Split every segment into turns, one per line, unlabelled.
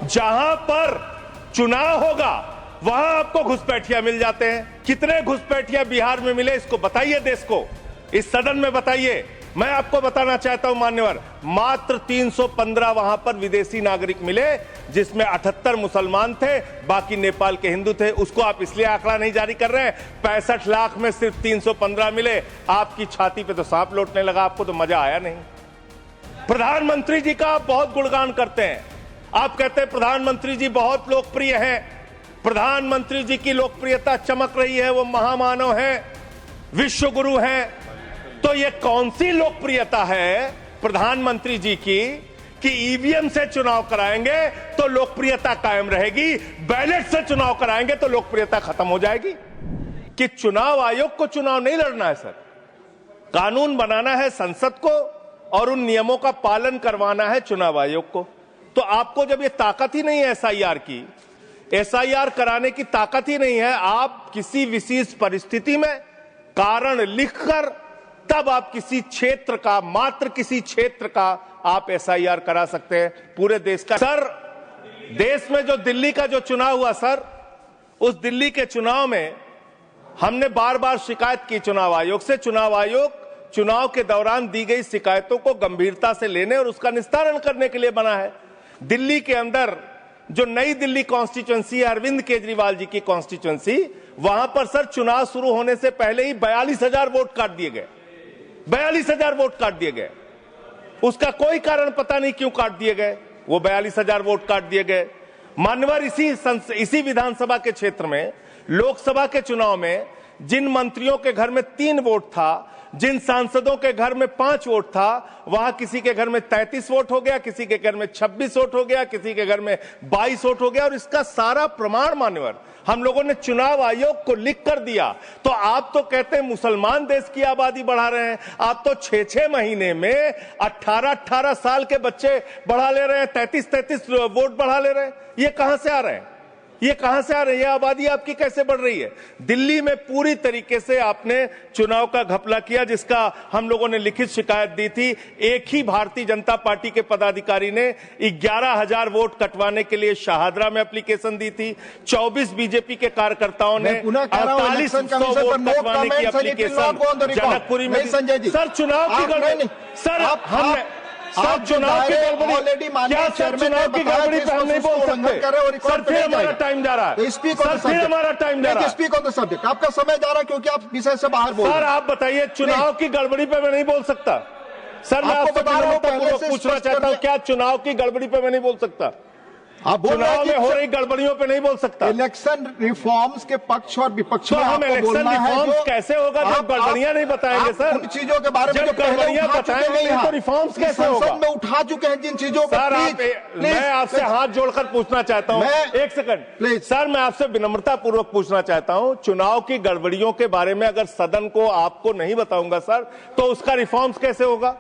जहां पर चुनाव होगा वहां आपको घुसपैठिया मिल जाते हैं। कितने घुसपैठिया बिहार में मिले इसको बताइए, देश को, इस सदन में बताइए। मैं आपको बताना चाहता हूं मान्यवर, मात्र 315 वहां पर विदेशी नागरिक मिले, जिसमें 78 मुसलमान थे, बाकी नेपाल के हिंदू थे। उसको आप इसलिए आंकड़ा नहीं जारी कर रहे हैं। 65 लाख में सिर्फ 315 मिले, आपकी छाती पे तो सांप लौटने लगा, आपको तो मजा आया नहीं। प्रधानमंत्री जी का आप बहुत गुणगान करते हैं, आप कहते हैं प्रधानमंत्री जी बहुत लोकप्रिय हैं। प्रधानमंत्री जी की लोकप्रियता चमक रही है, वो महामानव हैं, विश्व गुरु हैं। तो ये कौन सी लोकप्रियता है प्रधानमंत्री जी की कि ईवीएम से चुनाव कराएंगे तो लोकप्रियता कायम रहेगी, बैलेट से चुनाव कराएंगे तो लोकप्रियता खत्म हो जाएगी? कि चुनाव आयोग को चुनाव नहीं लड़ना है सर, कानून बनाना है संसद को और उन नियमों का पालन करवाना है चुनाव आयोग को। तो आपको जब ये ताकत ही नहीं है एसआईआर की, एसआईआर कराने की ताकत ही नहीं है, आप किसी विशेष परिस्थिति में कारण लिखकर तब आप किसी क्षेत्र का, मात्र किसी क्षेत्र का आप एसआईआर करा सकते हैं, पूरे देश का। सर, देश में जो दिल्ली का जो चुनाव हुआ सर, उस दिल्ली के चुनाव में हमने बार बार शिकायत की चुनाव आयोग से। चुनाव आयोग चुनाव के दौरान दी गई शिकायतों को गंभीरता से लेने और उसका निस्तारण करने के लिए बना है। दिल्ली के अंदर जो नई दिल्ली कॉन्स्टिट्यूएंसी, अरविंद केजरीवाल जी की कॉन्स्टिट्यूएंसी, वहां पर सर चुनाव शुरू होने से पहले ही 42,000 वोट काट दिए गए। 42,000 वोट काट दिए गए। उसका कोई कारण पता नहीं क्यों काट दिए गए, वो 42,000 वोट काट दिए गए। मान्यवर, इसी विधानसभा के क्षेत्र में लोकसभा के चुनाव में जिन मंत्रियों के घर में 3 वोट था, जिन सांसदों के घर में 5 वोट था, वहां किसी के घर में 33 वोट हो गया, किसी के घर में 26 वोट हो गया, किसी के घर में 22 वोट हो गया। और इसका सारा प्रमाण मान्यवर हम लोगों ने चुनाव आयोग को लिख कर दिया। तो आप तो कहते हैं मुसलमान देश की आबादी बढ़ा रहे हैं, आप तो 6-6 महीने में 18-18 साल के बच्चे बढ़ा ले रहे हैं, 33-33 वोट बढ़ा ले रहे हैं। ये कहां से आ रहे हैं? ये कहां से आ रही है? ये आबादी आपकी कैसे बढ़ रही है? दिल्ली में पूरी तरीके से आपने चुनाव का घपला किया, जिसका हम लोगों ने लिखित शिकायत दी थी। एक ही भारतीय जनता पार्टी के पदाधिकारी ने 11,000 वोट कटवाने के लिए शाहदरा में एप्लीकेशन दी थी। 24 बीजेपी के कार्यकर्ताओं ने 4800 वोट कटवाने की एप्लीकेशन जनकपुरी में। सर, चुनाव की गड़बड़ी, सर हमने सर चुनाव की गड़बड़ी, क्या सर चुनाव की गड़बड़ी पे हम नहीं बोल सकते? सर फिर हमारा टाइम जा रहा है, सर फिर हमारा टाइम जा रहा है।
Speak on the subject. आपका समय जा रहा है क्योंकि आप विषय से बाहर बोल रहे हैं।
सर आप बताइए, चुनाव की गड़बड़ी पे मैं नहीं बोल सकता। सर मैं आपसे विनम्रतापूर्वक पूछना चाहता हूँ, क्या चुनाव की गड़बड़ी पे मैं नहीं बोल सकता? आप चुनाव में हो रही गड़बड़ियों पे नहीं बोल सकता।
इलेक्शन रिफॉर्म्स के पक्ष और विपक्ष में
हम इलेक्शन रिफॉर्म्स कैसे होगा जब गड़बड़ियां नहीं बताएंगे? सर
उन चीजों के बारे में
जब गड़बड़ियां बताएंगे तो रिफॉर्म्स कैसे होगा?
संसद में उठा चुके हैं जिन चीजों को।
सर मैं आपसे हाथ जोड़कर पूछना चाहता हूं, एक सेकंड प्लीज। सर मैं आपसे विनम्रता पूर्वक पूछना चाहता हूं, चुनाव की गड़बड़ियों के बारे में अगर सदन को आपको नहीं बताऊंगा सर, तो उसका रिफॉर्म्स कैसे होगा?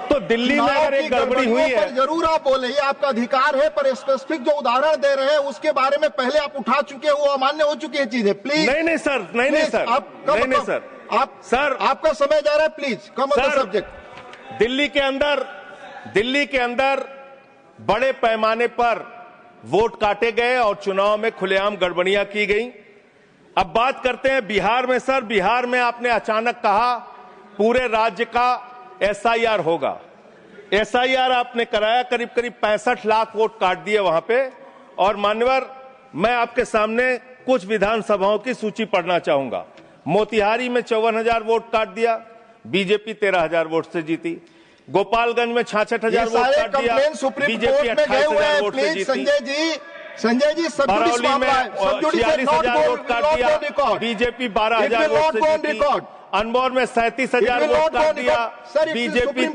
तो दिल्ली में अगर एक गड़बड़ी हुई है,
जरूर आप बोले, ये आपका अधिकार है, पर स्पेसिफिक जो उदाहरण दे रहे हैं उसके बारे में पहले आप उठा चुके हो, अमान्य हो चुकी है चीजें। प्लीज
नहीं सर, नहीं सर, नहीं सर,
सर आपका समय जा रहा है। Please come on the subject.
Delhi के अंदर बड़े पैमाने पर वोट काटे गए और चुनाव में खुलेआम गड़बड़ियां की गई। अब बात करते हैं बिहार में। सर बिहार में आपने अचानक कहा पूरे राज्य का एसआईआर होगा। एसआईआर आपने कराया, करीब करीब 65 लाख वोट काट दिए वहां पे। और मान्यवर, मैं आपके सामने कुछ विधानसभाओं की सूची पढ़ना चाहूंगा। मोतिहारी में 54,000 वोट काट दिया, बीजेपी 13,000 वोट से जीती। गोपालगंज में 66,000 वोट काट दिया, बीजेपी 28,000 वोट से जीती।
संजय जी
बरौली में 46,000 वोट काट दिया, बीजेपी 12,000 वोट से जीती। अनमोर में 37,000 वोट काट दिया, बीजेपी।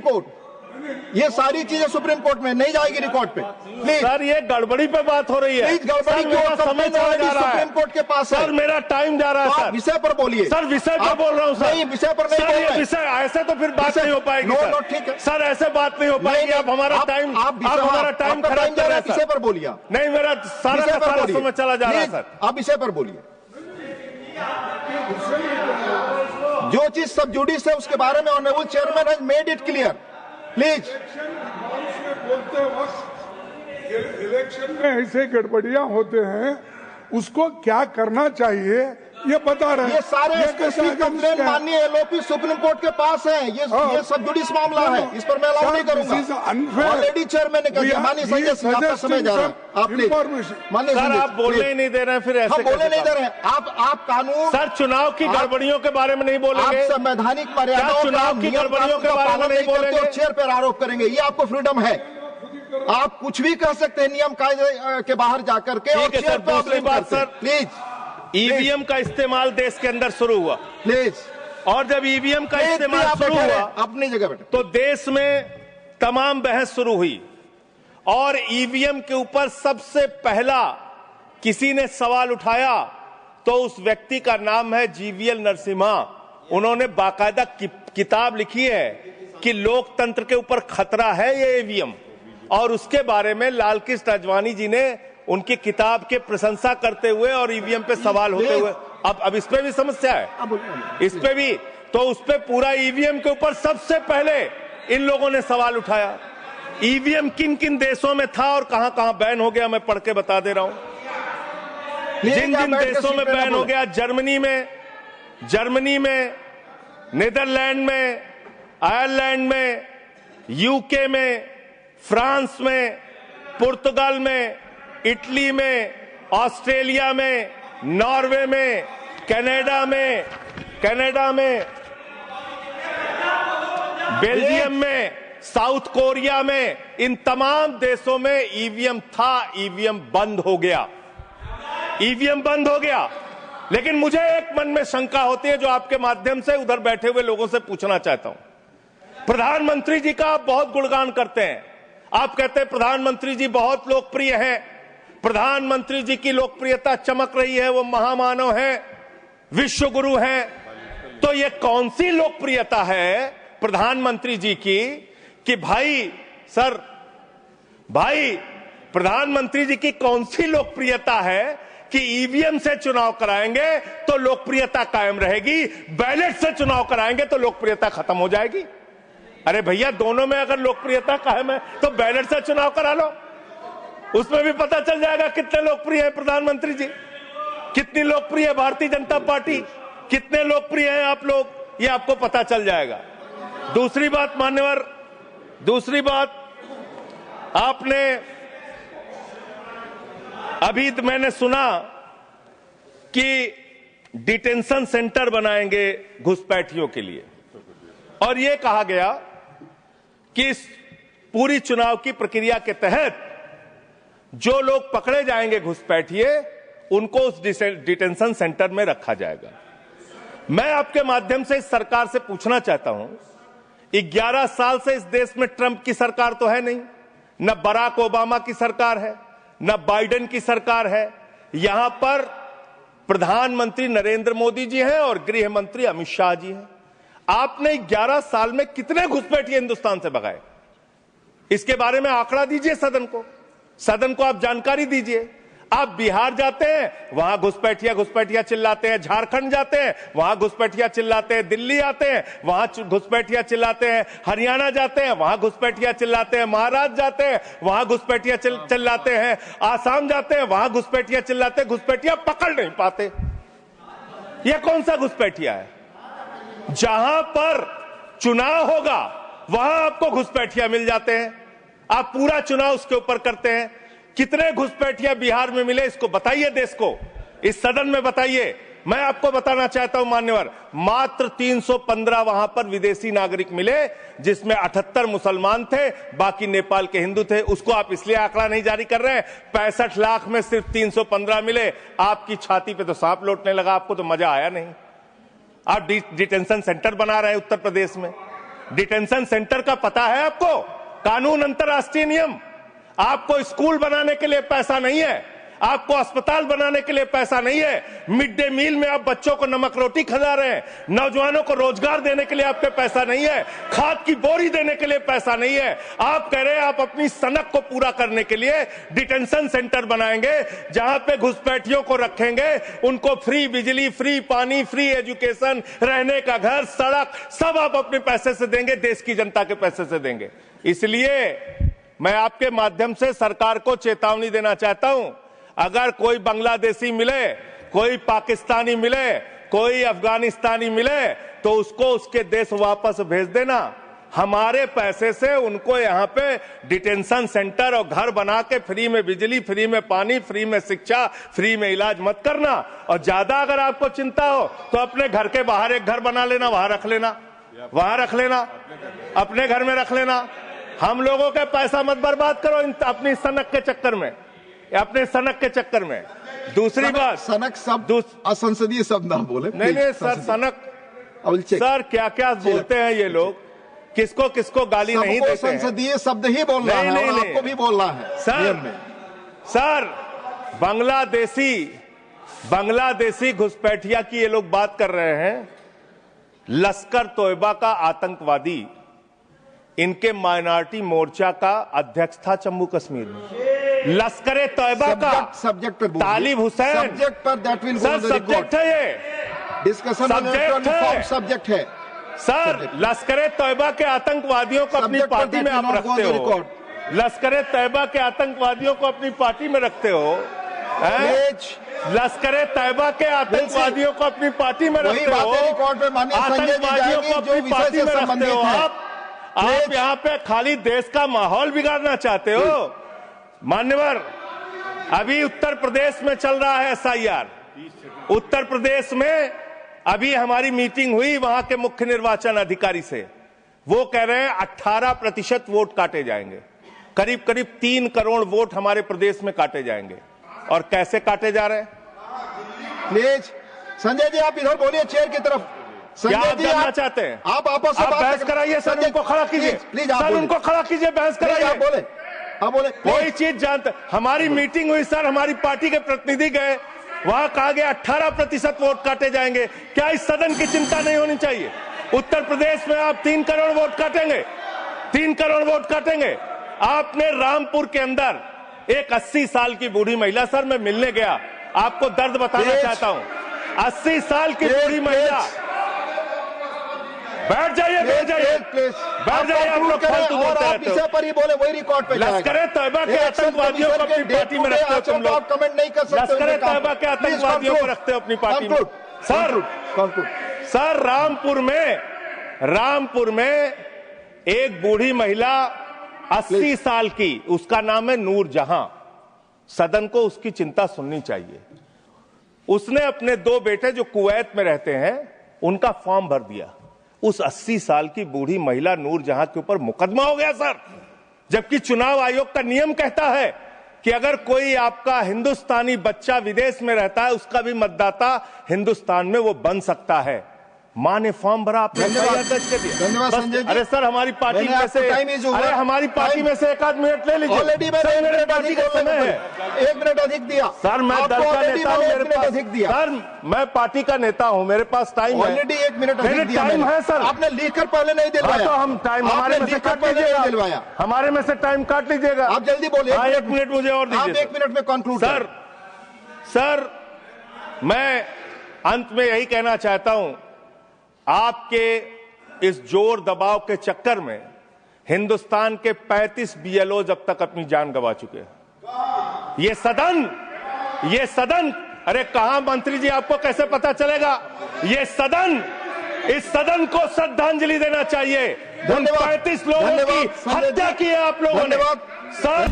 ये सारी चीजें सुप्रीम कोर्ट में नहीं जाएगी रिकॉर्ड पे।
सर ये गड़बड़ी पे बात हो रही है।
गड़बड़ी
मेरा समय चला जा रहा है,
सुप्रीम कोर्ट के पास
सर मेरा टाइम जा रहा है। सर
विषय पर बोलिए।
सर विषय पर बोल रहा हूँ सर।
नहीं, विषय पर नहीं बोल रहे।
विषय ऐसे तो फिर बात नहीं हो पाएगी।
ठीक है
सर, ऐसे बात नहीं हो पाएगी। आप हमारा टाइम खराब कर रहे हैं।
विषय पर बोलिए।
नहीं, मेरा सारा समय चला जा रहा है सर।
आप विषय पर बोलिए। जो चीज सब जुडिस है उसके बारे में honourable chairman has made it clear. Please
election में ऐसे गड़बड़ियां होते हैं, उसको क्या करना चाहिए ये बता रहे हैं।
ये सारे स्पेसिफिक कंप्लेंट माननीय एलओपी सुप्रीम कोर्ट के पास है। ये सब जुडिस मामला है, इस पर मैं अलाउ नहीं करूंगा। ऑलरेडी चेयरमैन ने कह दिया। माननीय संजय, आपका समय जा रहा है। आप माननीय
सर, आप बोलने ही नहीं दे रहे हैं, फिर ऐसे
बोलने नहीं दे रहे हैं। आप कानून,
सर, चुनाव की गड़बड़ियों के बारे में नहीं बोलेंगे।
आप संवैधानिक मर्यादाओं,
चुनाव की गड़बड़ियों के बारे में नहीं बोलेंगे,
चेयर पर आरोप करेंगे। ये आपको फ्रीडम है, आप कुछ भी कह सकते हैं नियम कायदे के बाहर जाकर के। और चेयर पे
दूसरी बात सर,
प्लीज,
ईवीएम का इस्तेमाल देश के अंदर शुरू हुआ,
प्लीज।
और जब ईवीएम का इस्तेमाल शुरू हुआ
अपनी जगह बैठे,
तो देश में तमाम बहस शुरू हुई। और ईवीएम के ऊपर सबसे पहला किसी ने सवाल उठाया तो उस व्यक्ति का नाम है जीवीएल नरसिम्हा। उन्होंने बाकायदा किताब लिखी है कि लोकतंत्र के ऊपर खतरा है ये ईवीएम, और उसके बारे में लाल कृष्ण आडवाणी जी ने उनकी किताब के प्रशंसा करते हुए और ईवीएम पे सवाल होते हुए, अब इस पे भी समस्या है, इस पे भी, तो उस पे पूरा ईवीएम के ऊपर सबसे पहले इन लोगों ने सवाल उठाया। ईवीएम किन किन देशों में था और कहां कहां बैन हो गया, मैं पढ़ के बता दे रहा हूं। जिन जिन देशों में बैन हो गया, जर्मनी में, नीदरलैंड में, आयरलैंड में, यूके में, फ्रांस में, पुर्तगाल में, इटली में, ऑस्ट्रेलिया में, नॉर्वे में, कनाडा में, बेल्जियम में, साउथ कोरिया में, इन तमाम देशों में ईवीएम था। ईवीएम बंद हो गया। लेकिन मुझे एक मन में शंका होती है जो आपके माध्यम से उधर बैठे हुए लोगों से पूछना चाहता हूं। प्रधानमंत्री जी का आप बहुत गुणगान करते हैं, आप कहते हैं प्रधानमंत्री जी बहुत लोकप्रिय हैं, प्रधानमंत्री जी की लोकप्रियता चमक रही है, वो महामानव हैं, विश्व गुरु हैं। तो ये कौन सी लोकप्रियता है प्रधानमंत्री जी की कि भाई प्रधानमंत्री जी की कौन सी लोकप्रियता है कि ईवीएम से चुनाव कराएंगे तो लोकप्रियता कायम रहेगी, बैलेट से चुनाव कराएंगे तो लोकप्रियता खत्म हो जाएगी? अरे भैया, दोनों में अगर लोकप्रियता कायम है तो बैलेट से चुनाव करा लो, उसमें भी पता चल जाएगा कितने लोकप्रिय है प्रधानमंत्री जी, कितनी लोकप्रिय है भारतीय जनता पार्टी, कितने लोकप्रिय हैं आप लोग, ये आपको पता चल जाएगा। दूसरी बात मान्यवर, आपने अभी मैंने सुना कि डिटेंशन सेंटर बनाएंगे घुसपैठियों के लिए, और यह कहा गया कि इस पूरी चुनाव की प्रक्रिया के तहत जो लोग पकड़े जाएंगे घुसपैठिए, उनको उस डिटेंशन सेंटर में रखा जाएगा। मैं आपके माध्यम से इस सरकार से पूछना चाहता हूं, 11 साल से इस देश में ट्रंप की सरकार तो है नहीं, न बराक ओबामा की सरकार है, न बाइडेन की सरकार है, यहां पर प्रधानमंत्री नरेंद्र मोदी जी हैं और गृह मंत्री अमित शाह जी हैं। आपने 11 साल में कितने घुसपैठिए हिंदुस्तान से भगाए, इसके बारे में आंकड़ा दीजिए सदन को आप जानकारी दीजिए। आप बिहार जाते हैं, वहां घुसपैठिया चिल्लाते हैं, झारखंड जाते हैं, वहां घुसपैठिया चिल्लाते हैं, दिल्ली आते हैं, वहां घुसपैठिया चिल्लाते हैं, हरियाणा जाते हैं, वहां घुसपैठिया चिल्लाते हैं, महाराष्ट्र जाते हैं, वहां घुसपैठिया चिल्लाते हैं, आसाम जाते हैं, वहां घुसपैठिया चिल्लाते हैं, घुसपैठिया पकड़ नहीं पाते। यह कौन सा घुसपैठिया है? जहां पर चुनाव होगा वहां आपको घुसपैठिया मिल जाते हैं, आप पूरा चुनाव उसके ऊपर करते हैं। कितने घुसपैठिया बिहार में मिले, इसको बताइए, देश को, इस सदन में बताइए। मैं आपको बताना चाहता हूं मान्यवर, मात्र 315 वहां पर विदेशी नागरिक मिले, जिसमें 78 मुसलमान थे, बाकी नेपाल के हिंदू थे। उसको आप इसलिए आंकड़ा नहीं जारी कर रहे हैं, 65 लाख में सिर्फ 315 मिले। आपकी छाती पे तो सांप लौटने लगा, आपको तो मजा आया नहीं। आप डिटेंशन सेंटर बना रहे हैं उत्तर प्रदेश में। डिटेंशन सेंटर का पता है आपको? कानून, अंतर्राष्ट्रीय नियम। आपको स्कूल बनाने के लिए पैसा नहीं है, आपको अस्पताल बनाने के लिए पैसा नहीं है, मिड डे मील में आप बच्चों को नमक रोटी खिला रहे हैं, नौजवानों को रोजगार देने के लिए आपके पैसा नहीं है, खाद की बोरी देने के लिए पैसा नहीं है। आप कह रहे हैं आप अपनी सनक को पूरा करने के लिए डिटेंशन सेंटर बनाएंगे, जहां पे घुसपैठियों को रखेंगे, उनको फ्री बिजली, फ्री पानी, फ्री एजुकेशन, रहने का घर, सड़क, सब आप अपने पैसे से देंगे, देश की जनता के पैसे से देंगे। इसलिए मैं आपके माध्यम से सरकार को चेतावनी देना चाहता हूं, अगर कोई बांग्लादेशी मिले, कोई पाकिस्तानी मिले, कोई अफगानिस्तानी मिले तो उसको उसके देश वापस भेज देना। हमारे पैसे से उनको यहाँ पे डिटेंशन सेंटर और घर बना के फ्री में बिजली, फ्री में पानी, फ्री में शिक्षा, फ्री में इलाज मत करना। और ज्यादा अगर आपको चिंता हो तो अपने घर के बाहर एक घर बना लेना, वहां रख लेना, वहां रख लेना, अपने घर में रख लेना। हम लोगों का पैसा मत बर्बाद करो अपनी सनक के चक्कर में, अपने सनक के चक्कर में। दूसरी बात,
सनक शब्द असंसदीय शब्द ना बोले।
नहीं सर, सनक सर क्या क्या बोलते हैं ये लोग, किसको किसको गाली नहीं देते हैं।
संसदीय शब्द ही बोल रहा है और आपको भी बोलना है
सर। बांग्लादेशी घुसपैठिया की ये लोग बात कर रहे हैं। लश्कर तोयबा का आतंकवादी इनके माइनॉरिटी मोर्चा का अध्यक्ष था जम्मू कश्मीर में। लश्कर तोयबा का
सब्जेक्ट पर
तालिब हुसैन,
सब्जेक्ट पर दैट विल
सर सब्जेक्ट है, ये
डिस्कशन सब्जेक्ट है
सर। लश्कर तोयबा के आतंकवादियों को अपनी पार्टी में आप रखते हो, लश्कर तोयबा के आतंकवादियों को अपनी पार्टी में रखते हो, लश्कर तैयबा के आतंकवादियों को अपनी पार्टी में रखते हो, आतंकवादियों को अपनी पार्टी में रखते हो। आप यहाँ पे खाली देश का माहौल बिगाड़ना चाहते हो। मान्यवर, अभी उत्तर प्रदेश में चल रहा है SIR। उत्तर प्रदेश में अभी हमारी मीटिंग हुई वहां के मुख्य निर्वाचन अधिकारी से, वो कह रहे हैं 18% वोट काटे जाएंगे, करीब करीब 3 करोड़ वोट हमारे प्रदेश में काटे जाएंगे। और कैसे काटे जा रहे हैं?
प्लीज संजय जी आप इधर बोलिए, चेयर की तरफ।
क्या आप जानना चाहते हैं?
आप आपस में
बहस कराइए सर, उनको खड़ा कीजिए, सर उनको खड़ा कीजिए, बहस कराइए।
आप बोले
कोई चीज जानते। हमारी मीटिंग हुई सर, हमारी पार्टी के प्रतिनिधि गए, वहां कहा गया 18% वोट काटे जाएंगे। क्या इस सदन की चिंता नहीं होनी चाहिए? उत्तर प्रदेश में आप 3 करोड़ वोट काटेंगे, 3 करोड़ वोट काटेंगे। आपने रामपुर के अंदर एक 80 साल की बूढ़ी महिला, सर मैं मिलने गया, आपको दर्द बताना चाहता हूं, 80 साल की बूढ़ी महिला। बैठ जाइए, बैठ जाइए, बैठ जाइए। आप लोग फालतू बोलते रहते हो।
पर ही बोले वही रिकॉर्ड पे
लश्कर तैयबा के आतंकवादियों को अपनी पार्टी में रखते हो तुम लोग।
कमेंट नहीं कर सकते।
लश्कर तैयबा के आतंकवादियों को रखते हो अपनी पार्टी में। सर रामपुर में एक बूढ़ी महिला 80 साल की, उसका नाम है नूर जहां। सदन को उसकी चिंता सुननी चाहिए। उसने अपने 2 बेटे जो कुवैत में रहते हैं उनका फॉर्म भर दिया। उस 80 साल की बूढ़ी महिला नूर जहां के ऊपर मुकदमा हो गया सर, जबकि चुनाव आयोग का नियम कहता है कि अगर कोई आपका हिंदुस्तानी बच्चा विदेश में रहता है, उसका भी मतदाता हिंदुस्तान में वो बन सकता है। मां ने फॉर्म भरा, आपने दर्ज कर दिया।
धन्यवाद संजय जी।
अरे सर हमारी पार्टी में से, अरे हमारी पार्टी में से 1 मिनट ले लीजिए।
ऑलरेडी
मेरे पार्टी का समय है,
1 मिनट अधिक दिया
सर। मैं दल का नेता हूं, मेरे पास
अधिक दिया
सर, मैं पार्टी का नेता हूं, मेरे पास टाइम है।
ऑलरेडी 1 मिनट अधिक दिया
टाइम है सर।
आपने लिखकर पहले नहीं दिलवाया।
तो हम टाइम हमारे में से काट लीजिएगा, हमारे में से टाइम काट लीजिएगा।
आप जल्दी बोलिए।
1 मिनट मुझे और दीजिए।
1 मिनट में कंक्लूड।
सर मैं अंत में यही कहना चाहता हूं, आपके इस जोर दबाव के चक्कर में हिंदुस्तान के 35 BLOs अब तक अपनी जान गंवा चुके हैं। ये सदन, अरे कहां मंत्री जी, आपको कैसे पता चलेगा? इस सदन को श्रद्धांजलि देना चाहिए। 35 लोगों की हत्या की है आप लोगों ने सर।